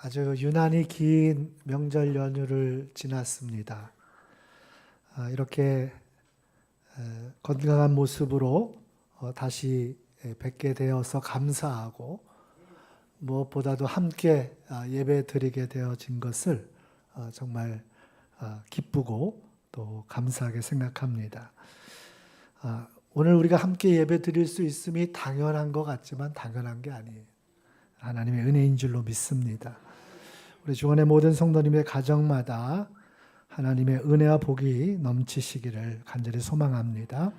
아주 유난히 긴 명절 연휴를 지났습니다. 이렇게 건강한 모습으로 다시 뵙게 되어서 감사하고 무엇보다도 함께 예배 드리게 되어진 것을 정말 기쁘고 또 감사하게 생각합니다. 오늘 우리가 함께 예배 드릴 수 있음이 당연한 것 같지만 당연한 게 아니에요. 하나님의 은혜인 줄로 믿습니다. 우리 주원의 모든 성도님의 가정마다 하나님의 은혜와 복이 넘치시기를 간절히 소망합니다.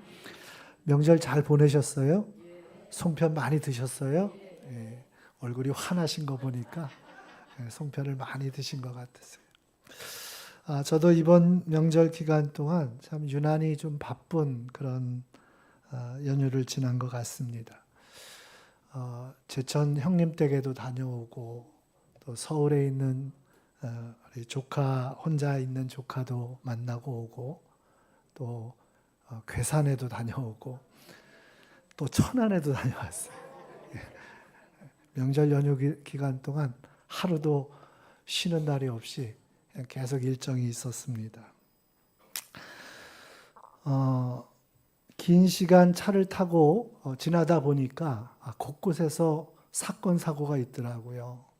명절 잘 보내셨어요? 송편 많이 드셨어요? 예, 얼굴이 환하신 거 보니까 송편을 많이 드신 것 같으세요. 저도 이번 명절 기간 동안 참 유난히 좀 바쁜 그런 연휴를 지난 것 같습니다. 제천 형님 댁에도 다녀오고 또 서울에 있는 우리 조카 혼자 있는 조카도 만나고 오고 또 괴산에도 다녀오고 또 천안에도 다녀왔어요. 명절 연휴 기간 동안 하루도 쉬는 날이 없이 계속 일정이 있었습니다. 긴 시간 차를 타고 지나다 보니까 곳곳에서 사건 사고가 있더라고요.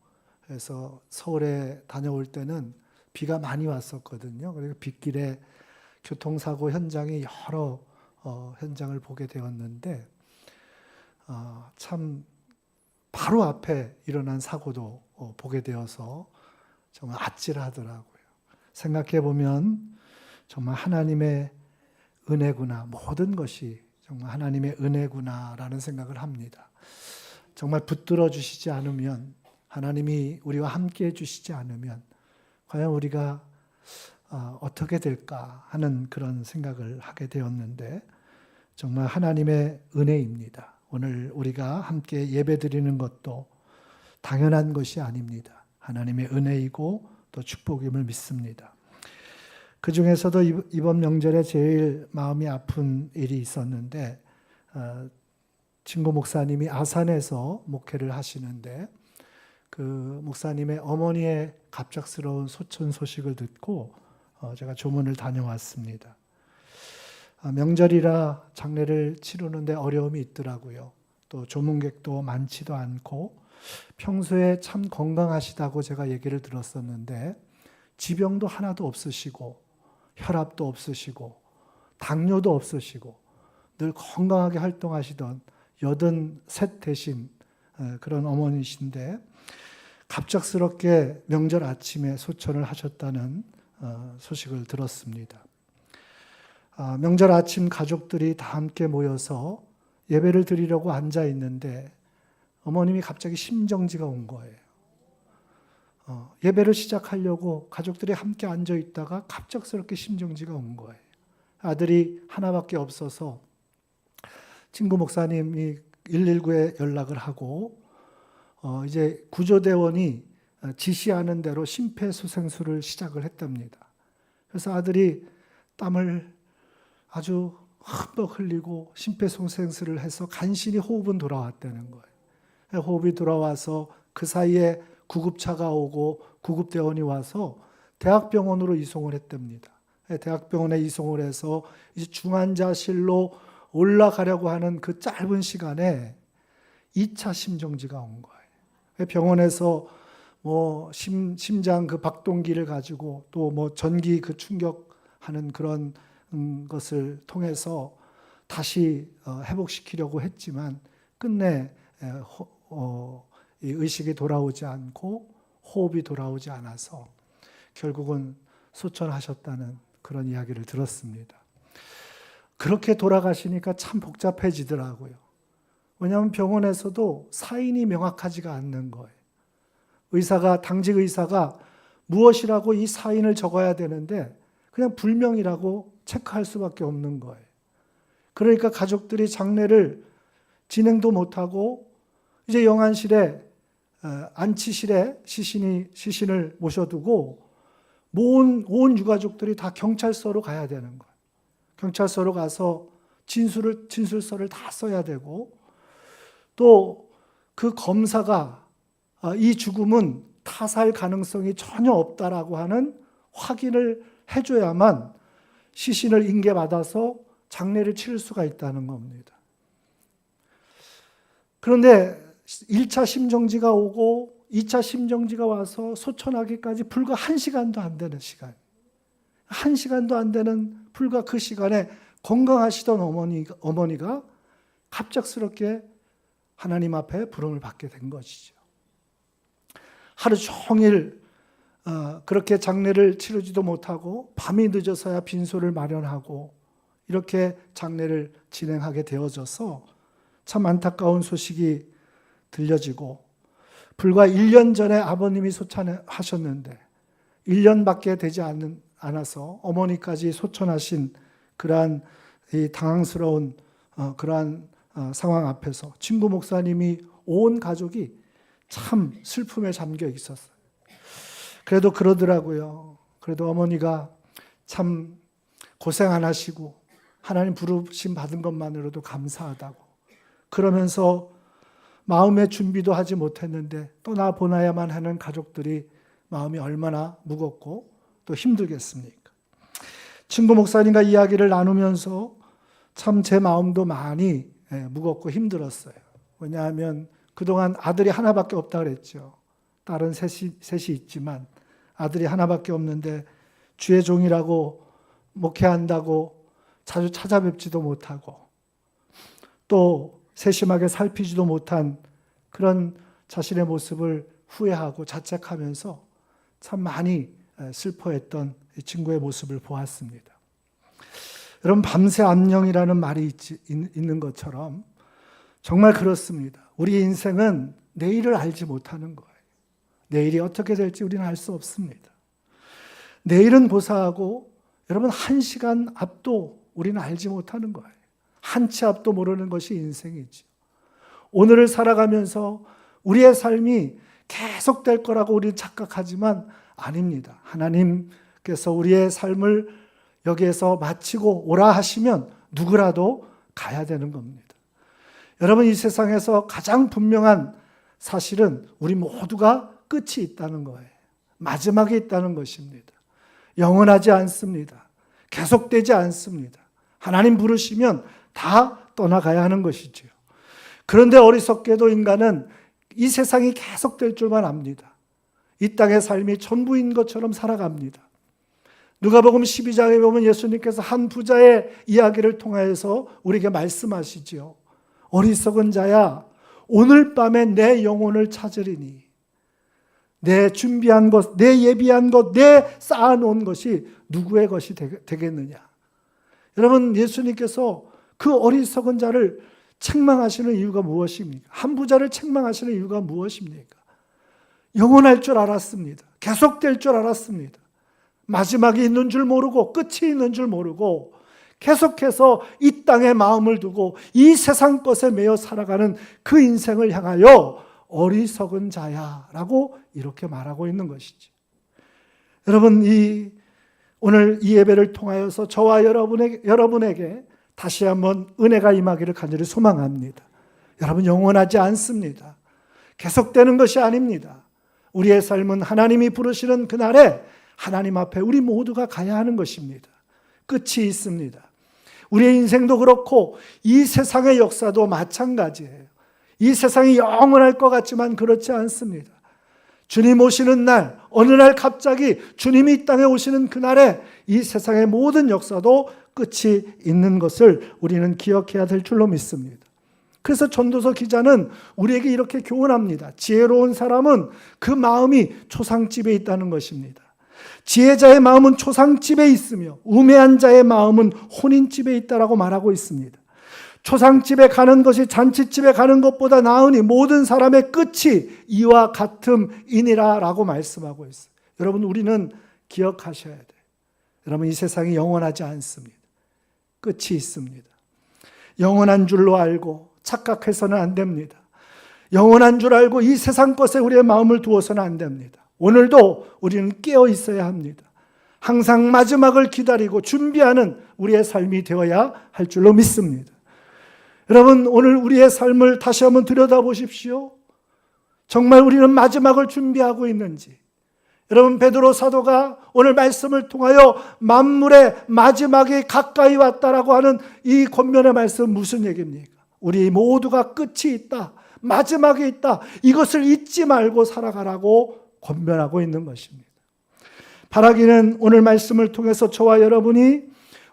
그래서 서울에 다녀올 때는 비가 많이 왔었거든요. 그리고 빗길에 교통사고 현장이 여러 현장을 보게 되었는데 참 바로 앞에 일어난 사고도 보게 되어서 정말 아찔하더라고요. 생각해 보면 정말 하나님의 은혜구나, 모든 것이 정말 하나님의 은혜구나라는 생각을 합니다. 정말 붙들어 주시지 않으면, 하나님이 우리와 함께 해주시지 않으면 과연 우리가 어떻게 될까 하는 그런 생각을 하게 되었는데 정말 하나님의 은혜입니다. 오늘 우리가 함께 예배 드리는 것도 당연한 것이 아닙니다. 하나님의 은혜이고 또 축복임을 믿습니다. 그 중에서도 이번 명절에 제일 마음이 아픈 일이 있었는데 친구 목사님이 아산에서 목회를 하시는데 그 목사님의 어머니의 갑작스러운 소천 소식을 듣고 제가 조문을 다녀왔습니다. 명절이라 장례를 치르는데 어려움이 있더라고요. 또 조문객도 많지도 않고 평소에 참 건강하시다고 제가 얘기를 들었었는데 지병도 하나도 없으시고 혈압도 없으시고 당뇨도 없으시고 늘 건강하게 활동하시던 83 되신 그런 어머니신데 갑작스럽게 명절 아침에 소천을 하셨다는 소식을 들었습니다. 명절 아침 가족들이 다 함께 모여서 예배를 드리려고 앉아 있는데 어머님이 갑자기 심정지가 온 거예요. 예배를 시작하려고 가족들이 함께 앉아 있다가 갑작스럽게 심정지가 온 거예요. 아들이 하나밖에 없어서 친구 목사님이 119에 연락을 하고 이제 구조대원이 지시하는 대로 심폐소생술을 시작을 했답니다. 그래서 아들이 땀을 아주 흠뻑 흘리고 심폐소생술을 해서 간신히 호흡은 돌아왔다는 거예요. 호흡이 돌아와서 그 사이에 구급차가 오고 구급대원이 와서 대학병원으로 이송을 했답니다. 대학병원에 이송을 해서 이제 중환자실로 올라가려고 하는 그 짧은 시간에 2차 심정지가 온 거예요. 병원에서 뭐 심장 그 박동기를 가지고 또 뭐 전기 그 충격하는 그런 것을 통해서 다시 회복시키려고 했지만 끝내 의식이 돌아오지 않고 호흡이 돌아오지 않아서 결국은 소천하셨다는 그런 이야기를 들었습니다. 그렇게 돌아가시니까 참 복잡해지더라고요. 왜냐하면 병원에서도 사인이 명확하지가 않는 거예요. 당직 의사가 무엇이라고 이 사인을 적어야 되는데 그냥 불명이라고 체크할 수밖에 없는 거예요. 그러니까 가족들이 장례를 진행도 못하고 이제 영안실에 안치실에 시신을 모셔두고 온 유가족들이 다 경찰서로 가야 되는 거예요. 경찰서로 가서 진술서를 다 써야 되고 또 그 검사가 이 죽음은 타살 가능성이 전혀 없다라고 하는 확인을 해줘야만 시신을 인계받아서 장례를 치를 수가 있다는 겁니다. 그런데 1차 심정지가 오고 2차 심정지가 와서 소천하기까지 불과 1시간도 안 되는 시간. 1시간도 안 되는 불과 그 시간에 건강하시던 어머니가 갑작스럽게 하나님 앞에 부름을 받게 된 것이죠. 하루 종일 그렇게 장례를 치르지도 못하고 밤이 늦어서야 빈소를 마련하고 이렇게 장례를 진행하게 되어져서 참 안타까운 소식이 들려지고, 불과 1년 전에 아버님이 소천하셨는데 1년밖에 되지 않아서 어머니까지 소천하신 그러한 당황스러운 그러한 상황 앞에서 진구 목사님이 온 가족이 참 슬픔에 잠겨 있었어요. 그래도 그러더라고요. 그래도 어머니가 참 고생 안 하시고 하나님 부르심 받은 것만으로도 감사하다고, 그러면서 마음의 준비도 하지 못했는데 떠나보내야만 하는 가족들이 마음이 얼마나 무겁고 또 힘들겠습니까? 친구 목사님과 이야기를 나누면서 참 제 마음도 많이 무겁고 힘들었어요. 왜냐하면 그동안 아들이 하나밖에 없다 그랬죠. 딸은 셋이 있지만 아들이 하나밖에 없는데 주의 종이라고 목회한다고 자주 찾아뵙지도 못하고 또 세심하게 살피지도 못한 그런 자신의 모습을 후회하고 자책하면서 참 많이 슬퍼했던 친구의 모습을 보았습니다. 여러분, 밤새 안녕이라는 말이 있는 것처럼 정말 그렇습니다. 우리 인생은 내일을 알지 못하는 거예요. 내일이 어떻게 될지 우리는 알 수 없습니다. 내일은 고사하고 여러분, 1시간 앞도 우리는 알지 못하는 거예요. 한 치 앞도 모르는 것이 인생이죠. 오늘을 살아가면서 우리의 삶이 계속될 거라고 우리는 착각하지만 아닙니다. 하나님께서 우리의 삶을 여기에서 마치고 오라 하시면 누구라도 가야 되는 겁니다. 여러분, 이 세상에서 가장 분명한 사실은 우리 모두가 끝이 있다는 거예요. 마지막에 있다는 것입니다. 영원하지 않습니다. 계속되지 않습니다. 하나님 부르시면 다 떠나가야 하는 것이죠. 그런데 어리석게도 인간은 이 세상이 계속될 줄만 압니다. 이 땅의 삶이 전부인 것처럼 살아갑니다. 누가복음 12장에 보면 예수님께서 한 부자의 이야기를 통해서 우리에게 말씀하시죠. 어리석은 자야, 오늘 밤에 내 영혼을 찾으리니 내 준비한 것, 내 예비한 것, 내 쌓아놓은 것이 누구의 것이 되겠느냐. 여러분, 예수님께서 그 어리석은 자를 책망하시는 이유가 무엇입니까? 한 부자를 책망하시는 이유가 무엇입니까? 영원할 줄 알았습니다. 계속될 줄 알았습니다. 마지막이 있는 줄 모르고 끝이 있는 줄 모르고 계속해서 이 땅에 마음을 두고 이 세상 것에 매여 살아가는 그 인생을 향하여 어리석은 자야 라고 이렇게 말하고 있는 것이죠. 여러분, 오늘 이 예배를 통하여서 저와 여러분에게 다시 한번 은혜가 임하기를 간절히 소망합니다. 여러분, 영원하지 않습니다. 계속되는 것이 아닙니다. 우리의 삶은 하나님이 부르시는 그날에 하나님 앞에 우리 모두가 가야 하는 것입니다. 끝이 있습니다. 우리의 인생도 그렇고 이 세상의 역사도 마찬가지예요. 이 세상이 영원할 것 같지만 그렇지 않습니다. 주님 오시는 날, 어느 날 갑자기 주님이 이 땅에 오시는 그날에 이 세상의 모든 역사도 끝이 있는 것을 우리는 기억해야 될 줄로 믿습니다. 그래서 전도서 기자는 우리에게 이렇게 교훈합니다. 지혜로운 사람은 그 마음이 초상집에 있다는 것입니다. 지혜자의 마음은 초상집에 있으며 우매한 자의 마음은 혼인집에 있다라고 말하고 있습니다. 초상집에 가는 것이 잔치집에 가는 것보다 나으니 모든 사람의 끝이 이와 같음이니라 라고 말씀하고 있어요. 여러분, 우리는 기억하셔야 돼요. 여러분, 이 세상이 영원하지 않습니다. 끝이 있습니다. 영원한 줄로 알고 착각해서는 안 됩니다. 영원한 줄 알고 이 세상 것에 우리의 마음을 두어서는 안 됩니다. 오늘도 우리는 깨어 있어야 합니다. 항상 마지막을 기다리고 준비하는 우리의 삶이 되어야 할 줄로 믿습니다. 여러분, 오늘 우리의 삶을 다시 한번 들여다보십시오. 정말 우리는 마지막을 준비하고 있는지, 여러분, 베드로 사도가 오늘 말씀을 통하여 만물의 마지막이 가까이 왔다라고 하는 이 권면의 말씀 무슨 얘기입니까? 우리 모두가 끝이 있다, 마지막이 있다, 이것을 잊지 말고 살아가라고 권면하고 있는 것입니다. 바라기는 오늘 말씀을 통해서 저와 여러분이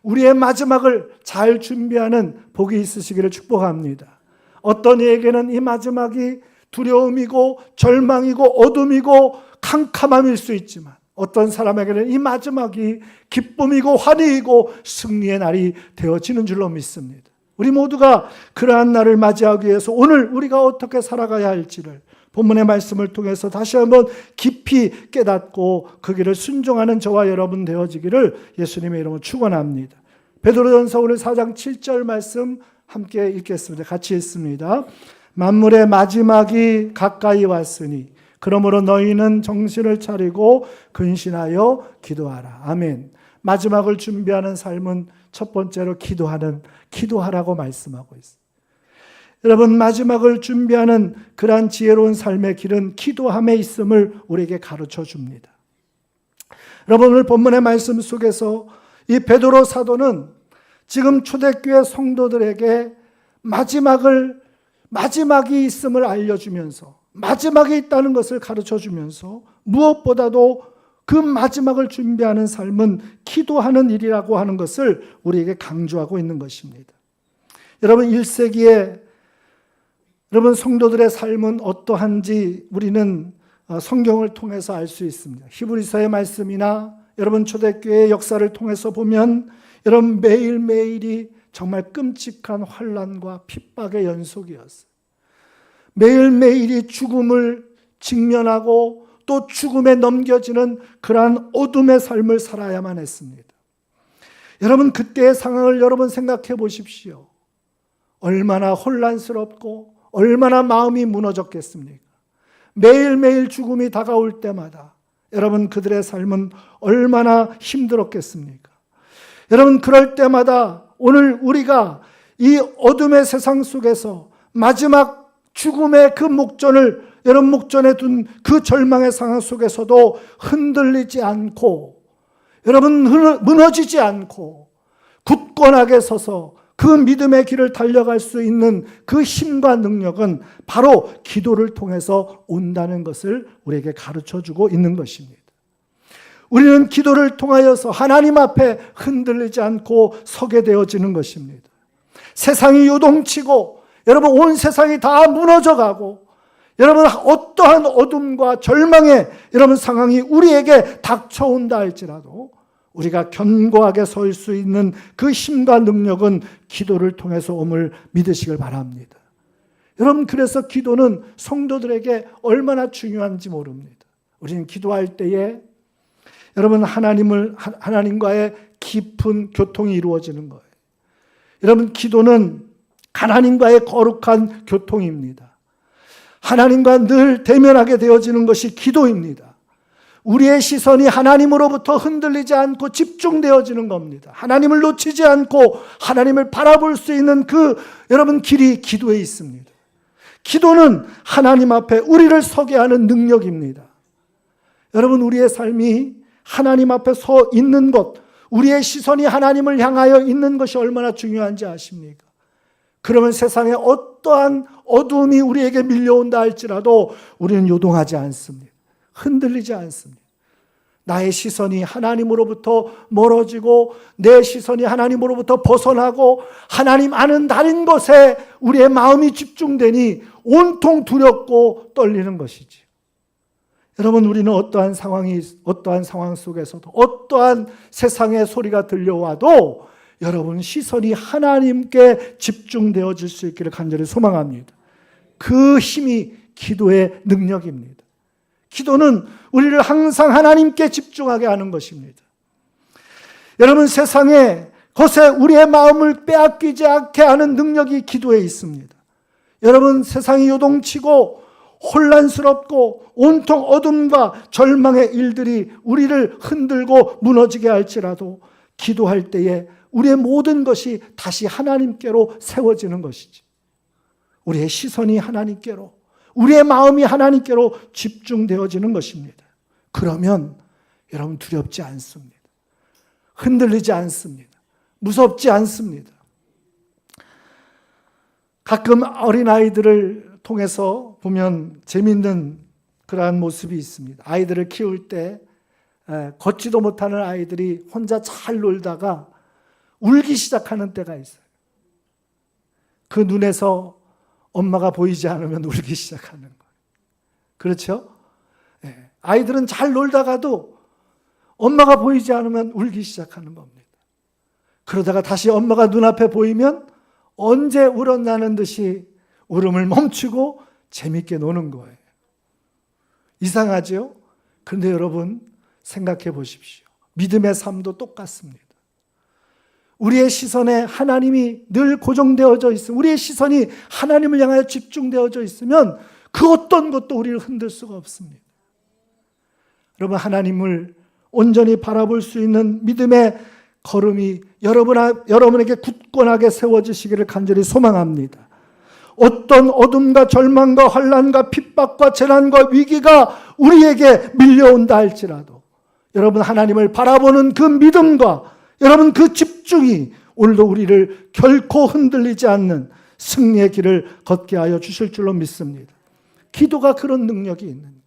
우리의 마지막을 잘 준비하는 복이 있으시기를 축복합니다. 어떤 이에게는 이 마지막이 두려움이고 절망이고 어둠이고 캄캄함일 수 있지만, 어떤 사람에게는 이 마지막이 기쁨이고 환희이고 승리의 날이 되어지는 줄로 믿습니다. 우리 모두가 그러한 날을 맞이하기 위해서 오늘 우리가 어떻게 살아가야 할지를 본문의 말씀을 통해서 다시 한번 깊이 깨닫고 그 길을 순종하는 저와 여러분 되어지기를 예수님의 이름으로 축원합니다. 베드로전서 오늘 4장 7절 말씀 함께 읽겠습니다. 같이 읽습니다. 만물의 마지막이 가까이 왔으니 그러므로 너희는 정신을 차리고 근신하여 기도하라. 아멘. 마지막을 준비하는 삶은 첫 번째로 기도하라고 말씀하고 있습니다. 여러분, 마지막을 준비하는 그러한 지혜로운 삶의 길은 기도함에 있음을 우리에게 가르쳐 줍니다. 여러분, 오늘 본문의 말씀 속에서 이 베드로 사도는 지금 초대교회 성도들에게 마지막이 있음을 알려주면서, 마지막이 있다는 것을 가르쳐 주면서, 무엇보다도 그 마지막을 준비하는 삶은 기도하는 일이라고 하는 것을 우리에게 강조하고 있는 것입니다. 여러분, 1세기에 여러분 성도들의 삶은 어떠한지 우리는 성경을 통해서 알 수 있습니다. 히브리서의 말씀이나 여러분 초대교회의 역사를 통해서 보면 여러분 매일매일이 정말 끔찍한 환난과 핍박의 연속이었어요. 매일매일이 죽음을 직면하고 또 죽음에 넘겨지는 그러한 어둠의 삶을 살아야만 했습니다. 여러분, 그때의 상황을 여러분 생각해 보십시오. 얼마나 혼란스럽고 얼마나 마음이 무너졌겠습니까? 매일매일 죽음이 다가올 때마다 여러분 그들의 삶은 얼마나 힘들었겠습니까? 여러분, 그럴 때마다 오늘 우리가 이 어둠의 세상 속에서 마지막 죽음의 그 목전을 여러분 목전에 둔 그 절망의 상황 속에서도 흔들리지 않고 여러분 무너지지 않고 굳건하게 서서 그 믿음의 길을 달려갈 수 있는 그 힘과 능력은 바로 기도를 통해서 온다는 것을 우리에게 가르쳐주고 있는 것입니다. 우리는 기도를 통하여서 하나님 앞에 흔들리지 않고 서게 되어지는 것입니다. 세상이 요동치고 여러분 온 세상이 다 무너져가고 여러분 어떠한 어둠과 절망의 여러분 상황이 우리에게 닥쳐온다 할지라도 우리가 견고하게 설 수 있는 그 힘과 능력은 기도를 통해서 옴을 믿으시길 바랍니다. 여러분, 그래서 기도는 성도들에게 얼마나 중요한지 모릅니다. 우리는 기도할 때에 여러분 하나님과의 깊은 교통이 이루어지는 거예요. 여러분, 기도는 하나님과의 거룩한 교통입니다. 하나님과 늘 대면하게 되어지는 것이 기도입니다. 우리의 시선이 하나님으로부터 흔들리지 않고 집중되어지는 겁니다. 하나님을 놓치지 않고 하나님을 바라볼 수 있는 그 여러분 길이 기도에 있습니다. 기도는 하나님 앞에 우리를 서게 하는 능력입니다. 여러분, 우리의 삶이 하나님 앞에 서 있는 것, 우리의 시선이 하나님을 향하여 있는 것이 얼마나 중요한지 아십니까? 그러면 세상에 어떠한 어두움이 우리에게 밀려온다 할지라도 우리는 요동하지 않습니다. 흔들리지 않습니다. 나의 시선이 하나님으로부터 멀어지고 내 시선이 하나님으로부터 벗어나고 하나님 아는 다른 것에 우리의 마음이 집중되니 온통 두렵고 떨리는 것이지. 여러분, 우리는 어떠한 상황 속에서도 어떠한 세상의 소리가 들려와도 여러분 시선이 하나님께 집중되어질 수 있기를 간절히 소망합니다. 그 힘이 기도의 능력입니다. 기도는 우리를 항상 하나님께 집중하게 하는 것입니다. 여러분, 세상에 것에 우리의 마음을 빼앗기지 않게 하는 능력이 기도에 있습니다. 여러분, 세상이 요동치고 혼란스럽고 온통 어둠과 절망의 일들이 우리를 흔들고 무너지게 할지라도 기도할 때에 우리의 모든 것이 다시 하나님께로 세워지는 것이지. 우리의 시선이 하나님께로, 우리의 마음이 하나님께로 집중되어지는 것입니다. 그러면 여러분 두렵지 않습니다. 흔들리지 않습니다. 무섭지 않습니다. 가끔 어린아이들을 통해서 보면 재미있는 그러한 모습이 있습니다. 아이들을 키울 때 걷지도 못하는 아이들이 혼자 잘 놀다가 울기 시작하는 때가 있어요. 그 눈에서 엄마가 보이지 않으면 울기 시작하는 거예요. 그렇죠? 아이들은 잘 놀다가도 엄마가 보이지 않으면 울기 시작하는 겁니다. 그러다가 다시 엄마가 눈앞에 보이면 언제 울었나는 듯이 울음을 멈추고 재밌게 노는 거예요. 이상하죠? 그런데 여러분 생각해 보십시오. 믿음의 삶도 똑같습니다. 우리의 시선에 하나님이 늘 고정되어져 있으면, 우리의 시선이 하나님을 향하여 집중되어져 있으면 그 어떤 것도 우리를 흔들 수가 없습니다. 여러분, 하나님을 온전히 바라볼 수 있는 믿음의 걸음이 여러분에게 굳건하게 세워지시기를 간절히 소망합니다. 어떤 어둠과 절망과 환난과 핍박과 재난과 위기가 우리에게 밀려온다 할지라도 여러분 하나님을 바라보는 그 믿음과 여러분 그 집중이 오늘도 우리를 결코 흔들리지 않는 승리의 길을 걷게 하여 주실 줄로 믿습니다. 기도가 그런 능력이 있는 거예요.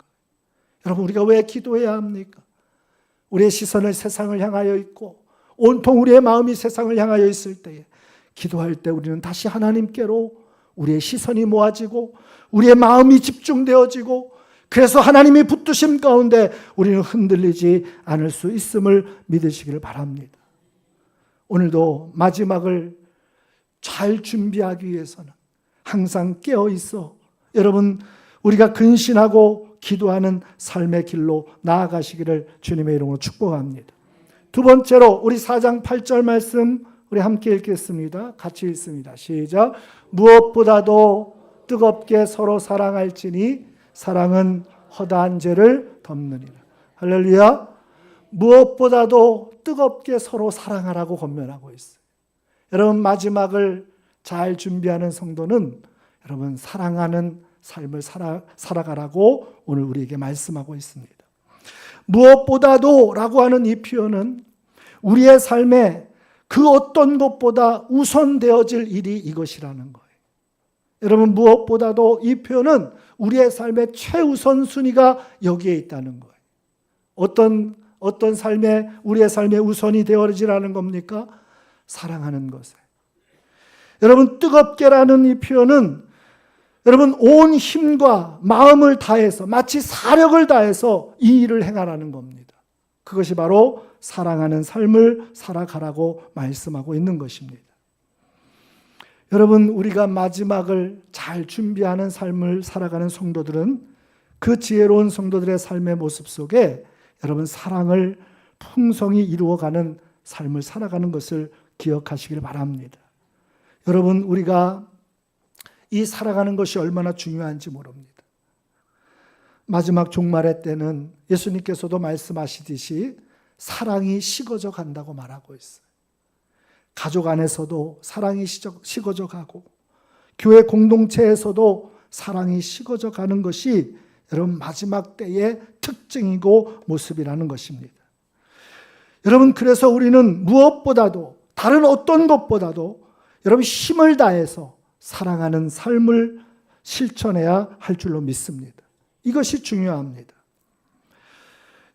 여러분 우리가 왜 기도해야 합니까? 우리의 시선을 세상을 향하여 있고 온통 우리의 마음이 세상을 향하여 있을 때에 기도할 때 우리는 다시 하나님께로 우리의 시선이 모아지고 우리의 마음이 집중되어지고 그래서 하나님이 붙드심 가운데 우리는 흔들리지 않을 수 있음을 믿으시기를 바랍니다. 오늘도 마지막을 잘 준비하기 위해서는 항상 깨어 있어 여러분 우리가 근신하고 기도하는 삶의 길로 나아가시기를 주님의 이름으로 축복합니다. 두 번째로 우리 4장 8절 말씀 우리 함께 읽겠습니다. 같이 읽습니다. 시작. 무엇보다도 뜨겁게 서로 사랑할지니 사랑은 허다한 죄를 덮느니라. 할렐루야. 무엇보다도 뜨겁게 서로 사랑하라고 권면하고 있어요. 여러분 마지막을 잘 준비하는 성도는 여러분 사랑하는 삶을 살아가라고 오늘 우리에게 말씀하고 있습니다. 무엇보다도 라고 하는 이 표현은 우리의 삶에 그 어떤 것보다 우선되어질 일이 이것이라는 거예요. 여러분 무엇보다도 이 표현은 우리의 삶의 최우선 순위가 여기에 있다는 거예요. 어떤 삶에 우리의 삶의 우선이 되어지라는 겁니까? 사랑하는 것에. 여러분 뜨겁게라는 이 표현은 여러분 온 힘과 마음을 다해서 마치 사력을 다해서 이 일을 행하라는 겁니다. 그것이 바로 사랑하는 삶을 살아가라고 말씀하고 있는 것입니다. 여러분 우리가 마지막을 잘 준비하는 삶을 살아가는 성도들은 그 지혜로운 성도들의 삶의 모습 속에 여러분 사랑을 풍성히 이루어가는 삶을 살아가는 것을 기억하시길 바랍니다. 여러분 우리가 이 살아가는 것이 얼마나 중요한지 모릅니다. 마지막 종말의 때는 예수님께서도 말씀하시듯이 사랑이 식어져 간다고 말하고 있어요. 가족 안에서도 사랑이 식어져 가고 교회 공동체에서도 사랑이 식어져 가는 것이 여러분 마지막 때의 특징이고 모습이라는 것입니다. 여러분 그래서 우리는 무엇보다도 다른 어떤 것보다도 여러분 힘을 다해서 사랑하는 삶을 실천해야 할 줄로 믿습니다. 이것이 중요합니다.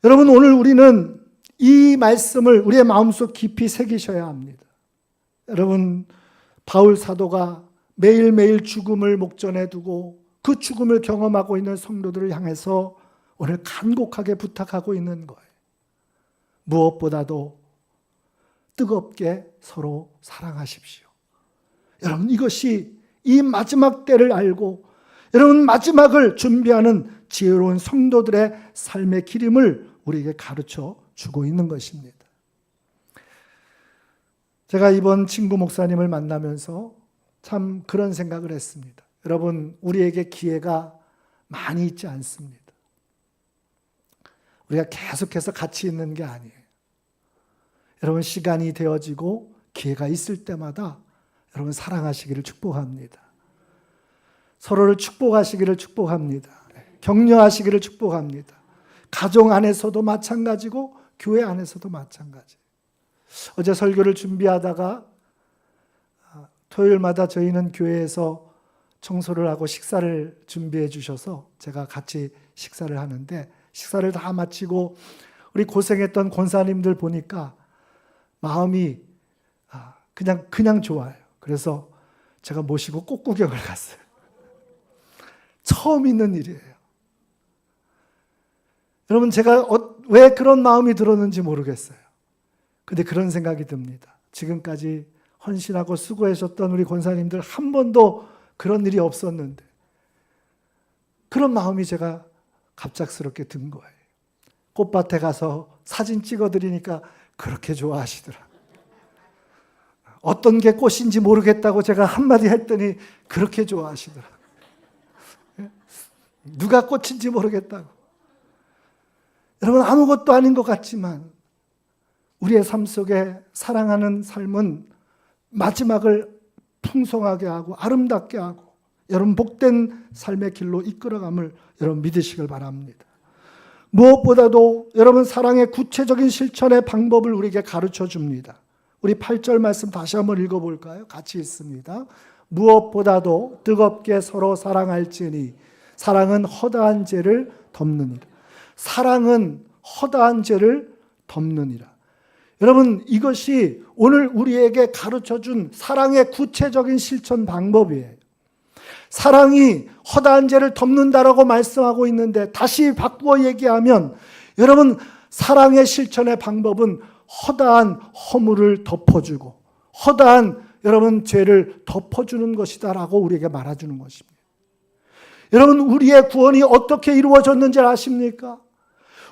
여러분 오늘 우리는 이 말씀을 우리의 마음속 깊이 새기셔야 합니다. 여러분 바울 사도가 매일매일 죽음을 목전에 두고 그 죽음을 경험하고 있는 성도들을 향해서 오늘 간곡하게 부탁하고 있는 거예요. 무엇보다도 뜨겁게 서로 사랑하십시오. 여러분 이것이 이 마지막 때를 알고 여러분 마지막을 준비하는 지혜로운 성도들의 삶의 기름을 우리에게 가르쳐 주고 있는 것입니다. 제가 이번 친구 목사님을 만나면서 참 그런 생각을 했습니다. 여러분 우리에게 기회가 많이 있지 않습니다. 우리가 계속해서 같이 있는 게 아니에요. 여러분 시간이 되어지고 기회가 있을 때마다 여러분 사랑하시기를 축복합니다. 서로를 축복하시기를 축복합니다. 격려하시기를 축복합니다. 가정 안에서도 마찬가지고 교회 안에서도 마찬가지. 어제 설교를 준비하다가 토요일마다 저희는 교회에서 청소를 하고 식사를 준비해 주셔서 제가 같이 식사를 하는데, 식사를 다 마치고 우리 고생했던 권사님들 보니까 마음이 그냥 좋아요. 그래서 제가 모시고 꽃구경을 갔어요. 처음 있는 일이에요. 여러분, 제가 왜 그런 마음이 들었는지 모르겠어요. 근데 그런 생각이 듭니다. 지금까지 헌신하고 수고하셨던 우리 권사님들 한 번도 그런 일이 없었는데 그런 마음이 제가 갑작스럽게 든 거예요. 꽃밭에 가서 사진 찍어드리니까 그렇게 좋아하시더라고요. 어떤 게 꽃인지 모르겠다고 제가 한마디 했더니 그렇게 좋아하시더라고요. 누가 꽃인지 모르겠다고. 여러분, 아무것도 아닌 것 같지만 우리의 삶 속에 사랑하는 삶은 마지막을 풍성하게 하고 아름답게 하고 여러분 복된 삶의 길로 이끌어감을 여러분 믿으시길 바랍니다. 무엇보다도 여러분 사랑의 구체적인 실천의 방법을 우리에게 가르쳐 줍니다. 우리 8절 말씀 다시 한번 읽어볼까요? 같이 읽습니다. 무엇보다도 뜨겁게 서로 사랑할지니 사랑은 허다한 죄를 덮느니라. 사랑은 허다한 죄를 덮느니라. 여러분, 이것이 오늘 우리에게 가르쳐준 사랑의 구체적인 실천 방법이에요. 사랑이 허다한 죄를 덮는다라고 말씀하고 있는데, 다시 바꾸어 얘기하면 여러분, 사랑의 실천의 방법은 허다한 허물을 덮어주고 허다한 여러분 죄를 덮어주는 것이다라고 우리에게 말해주는 것입니다. 여러분, 우리의 구원이 어떻게 이루어졌는지 아십니까?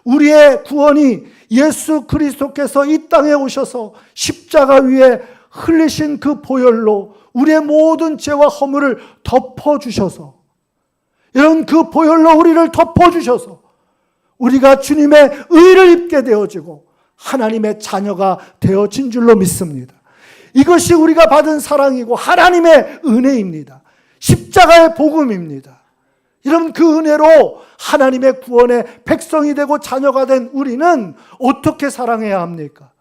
우리의 구원이 예수 그리스도께서 이 땅에 오셔서 십자가 위에 흘리신 그 보혈로 우리의 모든 죄와 허물을 덮어주셔서, 여러분, 그 보혈로 우리를 덮어주셔서 우리가 주님의 의를 입게 되어지고 하나님의 자녀가 되어진 줄로 믿습니다. 이것이 우리가 받은 사랑이고 하나님의 은혜입니다. 십자가의 복음입니다. 여러분, 그 은혜로 하나님의 구원의 백성이 되고 자녀가 된 우리는 어떻게 사랑해야 합니까?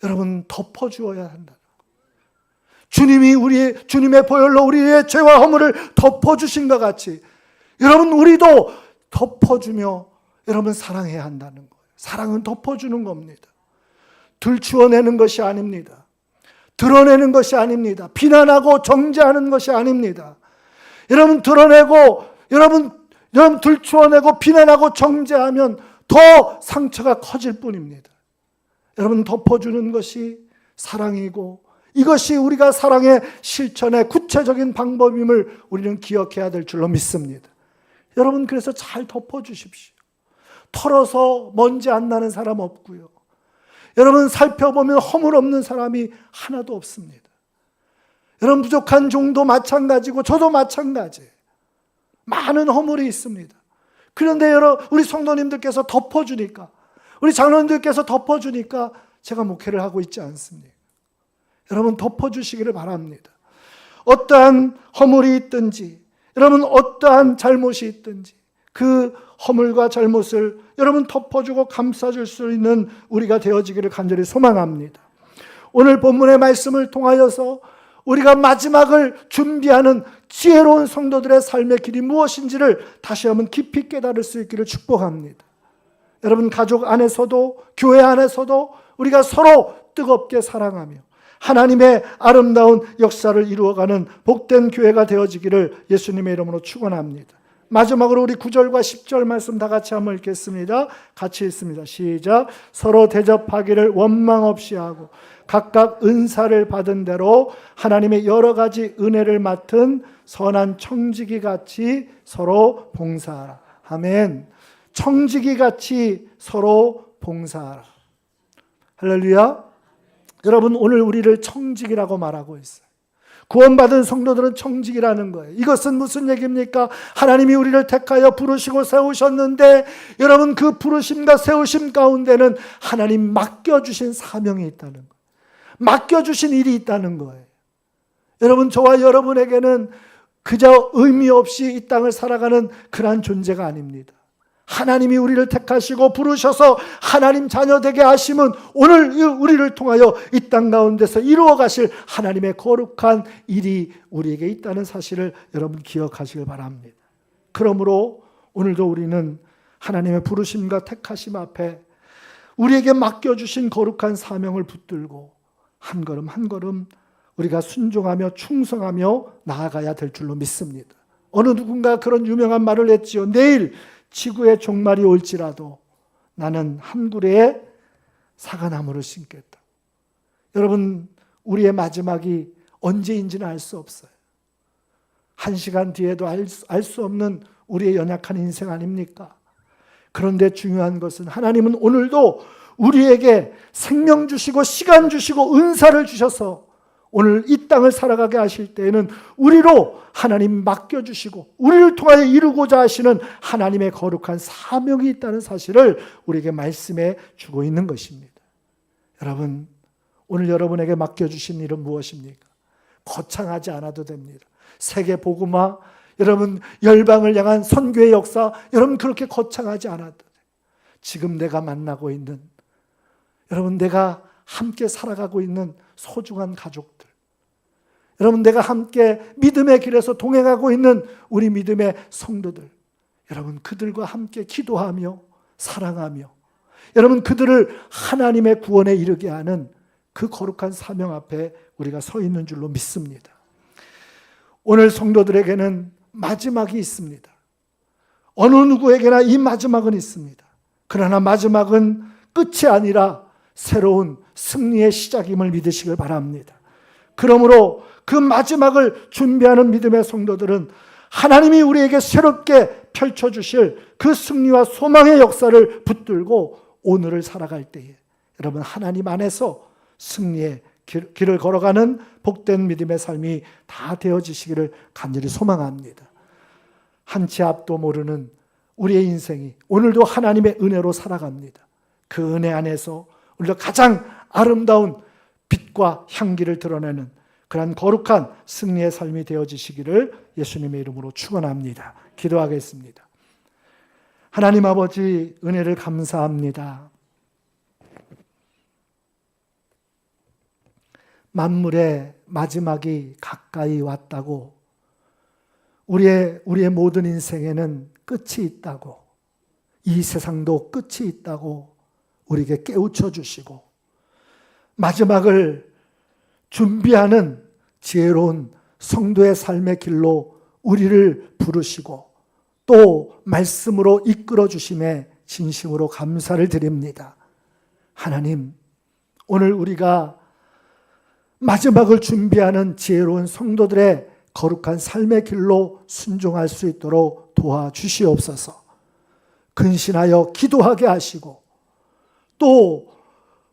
여러분, 덮어주어야 한다. 주님의 보혈로 우리의 죄와 허물을 덮어주신 것 같이 여러분, 우리도 덮어주며 여러분 사랑해야 한다는 거예요. 사랑은 덮어주는 겁니다. 들추어내는 것이 아닙니다. 드러내는 것이 아닙니다. 비난하고 정죄하는 것이 아닙니다. 여러분, 드러내고 여러분 들추어내고 비난하고 정죄하면 더 상처가 커질 뿐입니다. 여러분, 덮어주는 것이 사랑이고 이것이 우리가 사랑의 실천의 구체적인 방법임을 우리는 기억해야 될 줄로 믿습니다. 여러분, 그래서 잘 덮어주십시오. 털어서 먼지 안 나는 사람 없고요. 여러분, 살펴보면 허물 없는 사람이 하나도 없습니다. 여러분, 부족한 종도 마찬가지고 저도 마찬가지예요. 많은 허물이 있습니다. 그런데 우리 성도님들께서 덮어주니까, 우리 장로님들께서 덮어주니까 제가 목회를 하고 있지 않습니까? 여러분, 덮어주시기를 바랍니다. 어떠한 허물이 있든지, 여러분 어떠한 잘못이 있든지 그 허물과 잘못을 여러분 덮어주고 감싸줄 수 있는 우리가 되어지기를 간절히 소망합니다. 오늘 본문의 말씀을 통하여서 우리가 마지막을 준비하는 지혜로운 성도들의 삶의 길이 무엇인지를 다시 한번 깊이 깨달을 수 있기를 축복합니다. 여러분, 가족 안에서도 교회 안에서도 우리가 서로 뜨겁게 사랑하며 하나님의 아름다운 역사를 이루어가는 복된 교회가 되어지기를 예수님의 이름으로 축원합니다. 마지막으로 우리 9절과 10절 말씀 다 같이 한번 읽겠습니다. 같이 읽습니다. 시작. 서로 대접하기를 원망 없이 하고 각각 은사를 받은 대로 하나님의 여러 가지 은혜를 맡은 선한 청지기 같이 서로 봉사하라. 아멘. 청지기 같이 서로 봉사하라. 할렐루야. 여러분, 오늘 우리를 청지기라고 말하고 있어요. 구원받은 성도들은 청지기라는 거예요. 이것은 무슨 얘기입니까? 하나님이 우리를 택하여 부르시고 세우셨는데 여러분, 그 부르심과 세우심 가운데는 하나님 맡겨주신 사명이 있다는 거예요. 맡겨주신 일이 있다는 거예요. 여러분, 저와 여러분에게는 그저 의미 없이 이 땅을 살아가는 그러한 존재가 아닙니다. 하나님이 우리를 택하시고 부르셔서 하나님 자녀 되게 하심은 오늘 우리를 통하여 이 땅 가운데서 이루어 가실 하나님의 거룩한 일이 우리에게 있다는 사실을 여러분 기억하시길 바랍니다. 그러므로 오늘도 우리는 하나님의 부르심과 택하심 앞에 우리에게 맡겨주신 거룩한 사명을 붙들고 한 걸음 한 걸음 우리가 순종하며 충성하며 나아가야 될 줄로 믿습니다. 어느 누군가 그런 유명한 말을 했지요. 내일 지구의 종말이 올지라도 나는 한 그루의 사과나무를 심겠다. 여러분, 우리의 마지막이 언제인지는 알 수 없어요. 1시간 뒤에도 알 수 없는 우리의 연약한 인생 아닙니까? 그런데 중요한 것은 하나님은 오늘도 우리에게 생명 주시고 시간 주시고 은사를 주셔서 오늘 이 땅을 살아가게 하실 때에는 우리로 하나님 맡겨주시고 우리를 통하여 이루고자 하시는 하나님의 거룩한 사명이 있다는 사실을 우리에게 말씀해 주고 있는 것입니다. 여러분, 오늘 여러분에게 맡겨주신 일은 무엇입니까? 거창하지 않아도 됩니다. 세계 복음화, 여러분 열방을 향한 선교의 역사, 여러분 그렇게 거창하지 않아도 돼요. 지금 내가 만나고 있는, 여러분 내가 함께 살아가고 있는 소중한 가족들, 여러분 내가 함께 믿음의 길에서 동행하고 있는 우리 믿음의 성도들, 여러분 그들과 함께 기도하며 사랑하며 여러분 그들을 하나님의 구원에 이르게 하는 그 거룩한 사명 앞에 우리가 서 있는 줄로 믿습니다. 오늘 성도들에게는 마지막이 있습니다. 어느 누구에게나 이 마지막은 있습니다. 그러나 마지막은 끝이 아니라 새로운 승리의 시작임을 믿으시길 바랍니다. 그러므로 그 마지막을 준비하는 믿음의 성도들은 하나님이 우리에게 새롭게 펼쳐주실 그 승리와 소망의 역사를 붙들고 오늘을 살아갈 때에 여러분 하나님 안에서 승리의 길을 걸어가는 복된 믿음의 삶이 다 되어지시기를 간절히 소망합니다. 한 치 앞도 모르는 우리의 인생이 오늘도 하나님의 은혜로 살아갑니다. 그 은혜 안에서 우리가 가장 아름다운 빛과 향기를 드러내는 그러한 거룩한 승리의 삶이 되어지시기를 예수님의 이름으로 축원합니다. 기도하겠습니다. 하나님 아버지, 은혜를 감사합니다. 만물의 마지막이 가까이 왔다고, 우리의 모든 인생에는 끝이 있다고, 이 세상도 끝이 있다고 우리에게 깨우쳐 주시고 마지막을 준비하는 지혜로운 성도의 삶의 길로 우리를 부르시고 또 말씀으로 이끌어 주심에 진심으로 감사를 드립니다. 하나님, 오늘 우리가 마지막을 준비하는 지혜로운 성도들의 거룩한 삶의 길로 순종할 수 있도록 도와주시옵소서. 근신하여 기도하게 하시고 또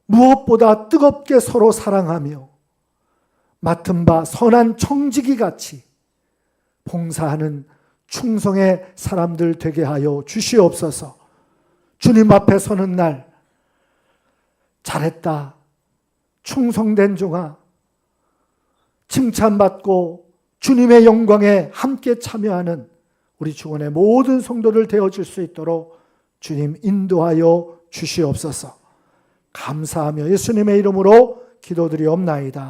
무엇보다 뜨겁게 서로 사랑하며 맡은 바 선한 청지기 같이 봉사하는 충성의 사람들 되게 하여 주시옵소서. 주님 앞에 서는 날 잘했다, 충성된 종아, 칭찬받고 주님의 영광에 함께 참여하는 우리 주원의 모든 성도들 되어질 수 있도록 주님 인도하여 주시옵소서. 감사하며 예수님의 이름으로 기도드리옵나이다.